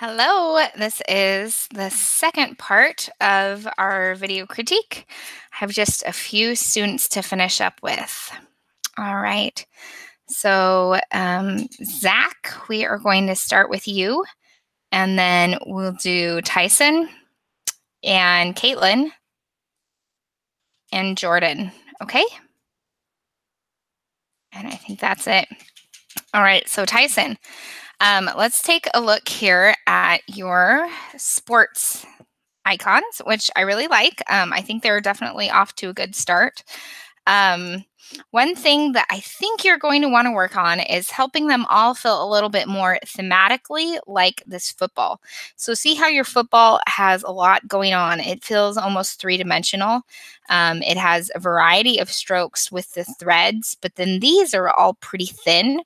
Hello, this is the second part of our video critique. I have just a few students to finish up with. All right, so Zach, we are going to start with you, and then we'll do Tyson and Caitlin and Jordan, okay? And I think that's it. All right, so Tyson, let's take a look here at your sports icons, which I really like. I think they're definitely off to a good start. Um, One thing that I think you're going to want to work on is helping them all feel a little bit more thematically like this football. So, see how your football has a lot going on. It feels almost three-dimensional. It has a variety of strokes with the threads, but then these are all pretty thin.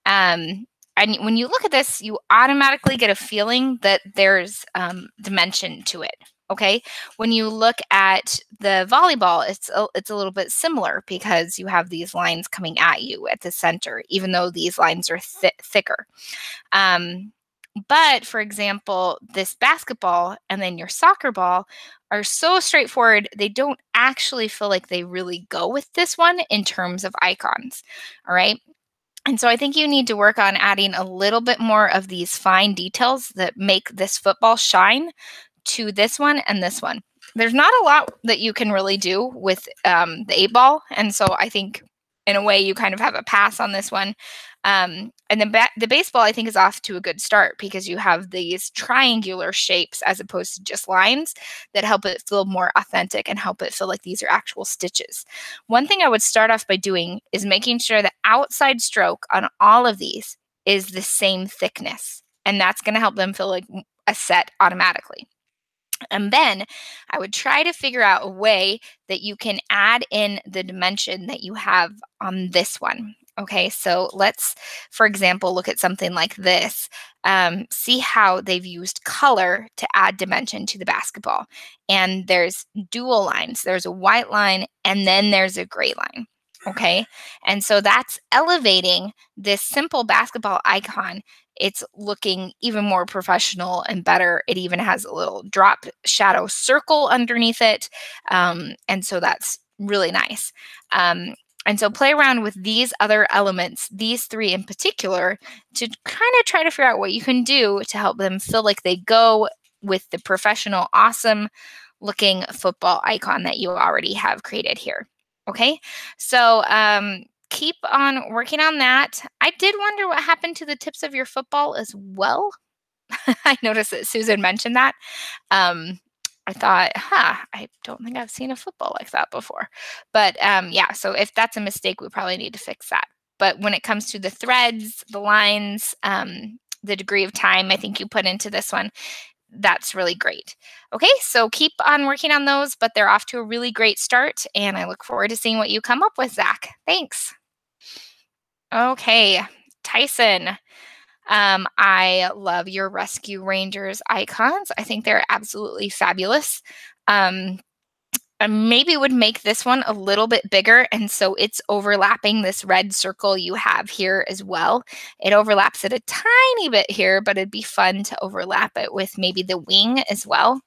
Um, and when you look at this, you automatically get a feeling that there's dimension to it. Okay, when you look at the volleyball, it's a little bit similar because you have these lines coming at you at the center, even though these lines are thicker. Um, but for example, this basketball and then your soccer ball are so straightforward, they don't actually feel like they really go with this one in terms of icons. All right. And so I think you need to work on adding a little bit more of these fine details that make this football shine to this one and this one. There's not a lot that you can really do with the 8 ball. And so I think in a way you kind of have a pass on this one. And the baseball, I think, is off to a good start because you have these triangular shapes as opposed to just lines that help it feel more authentic and help it feel like these are actual stitches. One thing I would start off by doing is making sure the outside stroke on all of these is the same thickness. And that's going to help them feel like a set automatically. And then I would try to figure out a way that you can add in the dimension that you have on this one. Okay, so let's, for example, look at something like this. See how they've used color to add dimension to the basketball. And there's dual lines. There's a white line and then there's a gray line. Okay, and so that's elevating this simple basketball icon. It's looking even more professional and better. It even has a little drop shadow circle underneath it. And so that's really nice. And so play around with these other elements, these three in particular, to kind of try to figure out what you can do to help them feel like they go with the professional, awesome looking football icon that you already have created here. Okay, so keep on working on that. I did wonder what happened to the tips of your football as well. I noticed that Susan mentioned that. I thought, I don't think I've seen a football like that before. But yeah, so if that's a mistake, we probably need to fix that. But when it comes to the threads, the lines, the degree of time I think you put into this one, that's really great. Okay, so keep on working on those, but they're off to a really great start, and I look forward to seeing what you come up with, Zach. Thanks. Okay, Tyson. I love your Rescue Rangers icons. I think they're absolutely fabulous. I maybe would make this one a little bit bigger, and so it's overlapping this red circle you have here as well. It overlaps it a tiny bit here, but it'd be fun to overlap it with maybe the wing as well.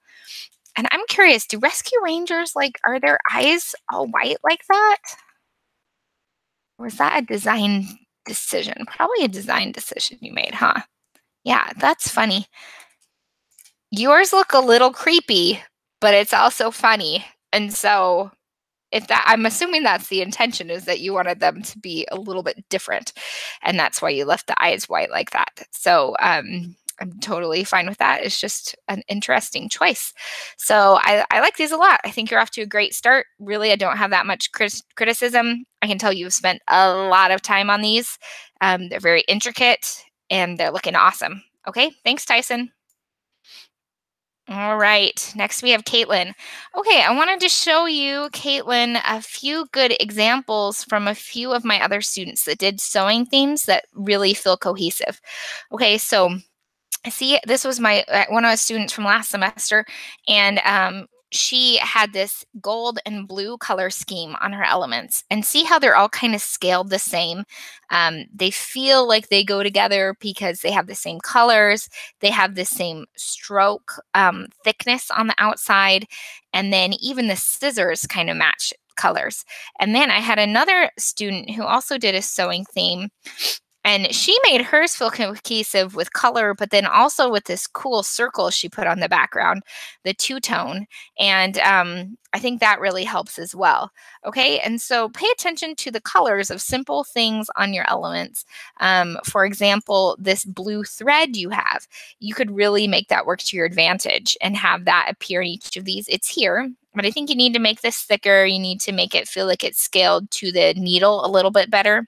And I'm curious, do Rescue Rangers, like, are their eyes all white like that? Or is that a design decision? Probably a design decision you made, huh? Yeah, that's funny. Yours look a little creepy, but it's also funny. And so if that, I'm assuming that's the intention, is that you wanted them to be a little bit different, and that's why you left the eyes white like that. So I'm totally fine with that. It's just an interesting choice. So I like these a lot. I think you're off to a great start. Really, I don't have that much criticism. I can tell you've spent a lot of time on these. They're very intricate and they're looking awesome. Okay, thanks, Tyson. All right, next we have Caitlin. Okay, I wanted to show you, Caitlin, a few good examples from a few of my other students that did sewing themes that really feel cohesive. Okay, so see, this was my one of my students from last semester, and she had this gold and blue color scheme on her elements. And see how they're all kind of scaled the same? They feel like they go together because they have the same colors, they have the same stroke thickness on the outside, and then even the scissors kind of match colors. And then I had another student who also did a sewing theme, and she made hers feel cohesive with color, but then also with this cool circle she put on the background, the two-tone. And I think that really helps as well. Okay, and so pay attention to the colors of simple things on your elements. For example, this blue thread you have, you could really make that work to your advantage and have that appear in each of these. It's here, but I think you need to make this thicker. You need to make it feel like it's scaled to the needle a little bit better.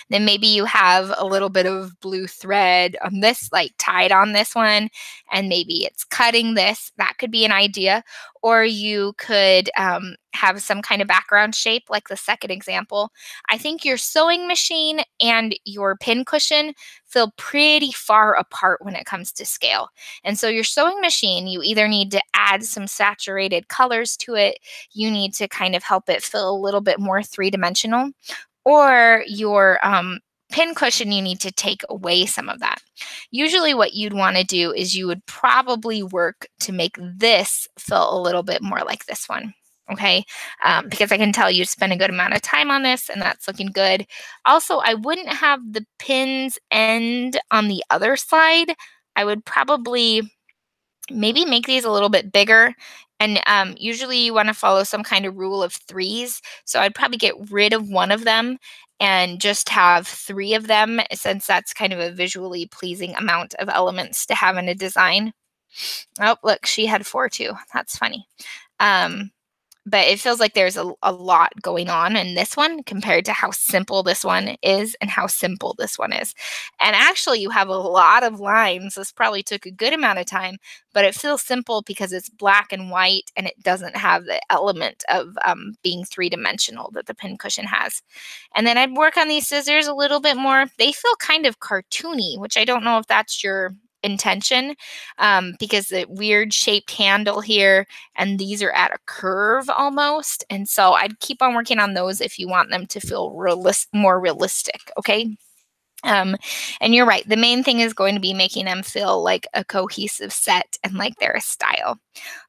Then maybe you have a little bit of blue thread on this, like tied on this one, and maybe it's cutting this. That could be an idea. Or you could have some kind of background shape, like the second example. I think your sewing machine and your pin cushion feel pretty far apart when it comes to scale. And so your sewing machine, you either need to add some saturated colors to it, you need to kind of help it feel a little bit more three-dimensional, or your pin cushion, you need to take away some of that. Usually what you'd want to do is you would probably work to make this feel a little bit more like this one. Okay, because I can tell you spend a good amount of time on this and that's looking good. Also, I wouldn't have the pins end on the other side. I would probably maybe make these a little bit bigger. And usually you want to follow some kind of rule of threes. So I'd probably get rid of one of them and just have three of them, since that's kind of a visually pleasing amount of elements to have in a design. Oh, look, she had four too. That's funny. Um, but it feels like there's a lot going on in this one compared to how simple this one is and how simple this one is. And actually, you have a lot of lines. This probably took a good amount of time, but it feels simple because it's black and white and it doesn't have the element of being three-dimensional that the pincushion has. And then I'd work on these scissors a little bit more. They feel kind of cartoony, which I don't know if that's your intention, because the weird shaped handle here, and these are at a curve almost. And so I'd keep on working on those if you want them to feel more realistic. Okay. And you're right. The main thing is going to be making them feel like a cohesive set and like they're a style.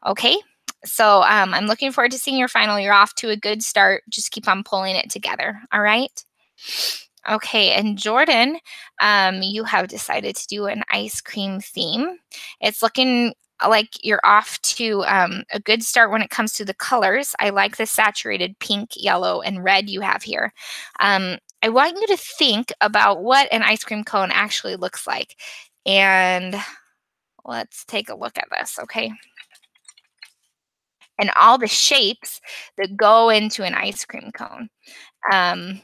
Okay. So I'm looking forward to seeing your final. You're off to a good start. Just keep on pulling it together. All right. Okay, and Jordan, you have decided to do an ice cream theme. It's looking like you're off to a good start when it comes to the colors. I like the saturated pink, yellow, and red you have here. I want you to think about what an ice cream cone actually looks like. And let's take a look at this, okay? And all the shapes that go into an ice cream cone. Um,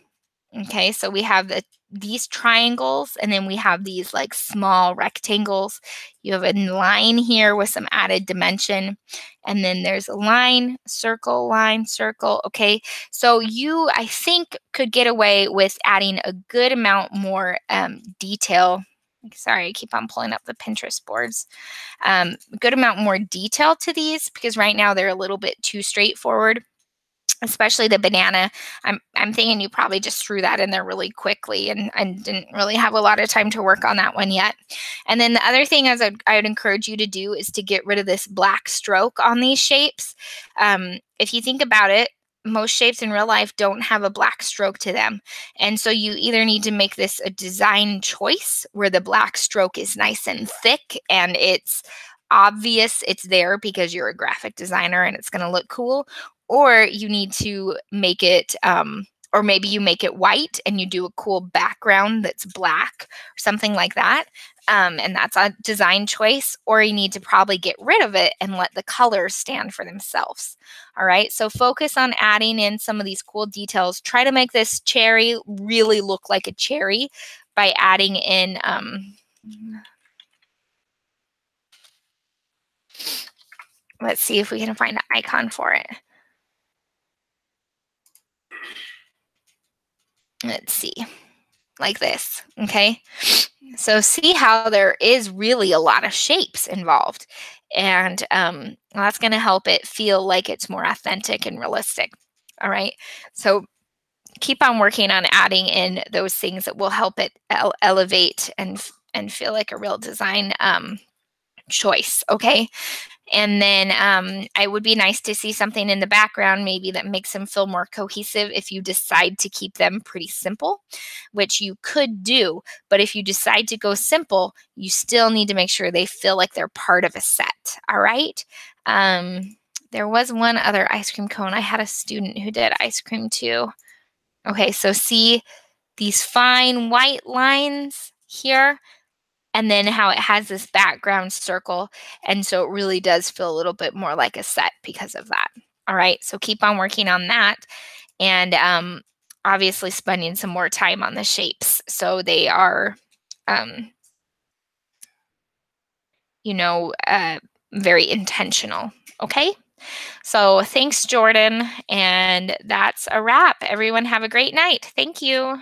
Okay, so we have these triangles, and then we have these like small rectangles. You have a line here with some added dimension, and then there's a line, circle. Okay, so you, I think, could get away with adding a good amount more detail. Sorry, I keep on pulling up the Pinterest boards. A good amount more detail to these because right now they're a little bit too straightforward, especially the banana. I'm thinking you probably just threw that in there really quickly and didn't really have a lot of time to work on that one yet. And then the other thing I would encourage you to do is to get rid of this black stroke on these shapes. If you think about it, most shapes in real life don't have a black stroke to them. And so you either need to make this a design choice where the black stroke is nice and thick and it's obvious it's there because you're a graphic designer and it's going to look cool, or you need to make it, or maybe you make it white and you do a cool background that's black or something like that. And that's a design choice, or you need to probably get rid of it and let the colors stand for themselves. All right, so focus on adding in some of these cool details. Try to make this cherry really look like a cherry by adding in, let's see if we can find an icon for it. Let's see, like this, okay? So see how there is really a lot of shapes involved. And that's going to help it feel like it's more authentic and realistic. All right. So keep on working on adding in those things that will help it elevate and feel like a real design choice. Okay. And then I would be nice to see something in the background, maybe that makes them feel more cohesive if you decide to keep them pretty simple, which you could do. But if you decide to go simple, you still need to make sure they feel like they're part of a set. All right. There was one other ice cream cone. I had a student who did ice cream too. Okay, so see these fine white lines here? And then how it has this background circle. And so it really does feel a little bit more like a set because of that. All right. So keep on working on that. And obviously spending some more time on the shapes. So they are, um, you know, very intentional. Okay. So thanks, Jordan. And that's a wrap. Everyone have a great night. Thank you.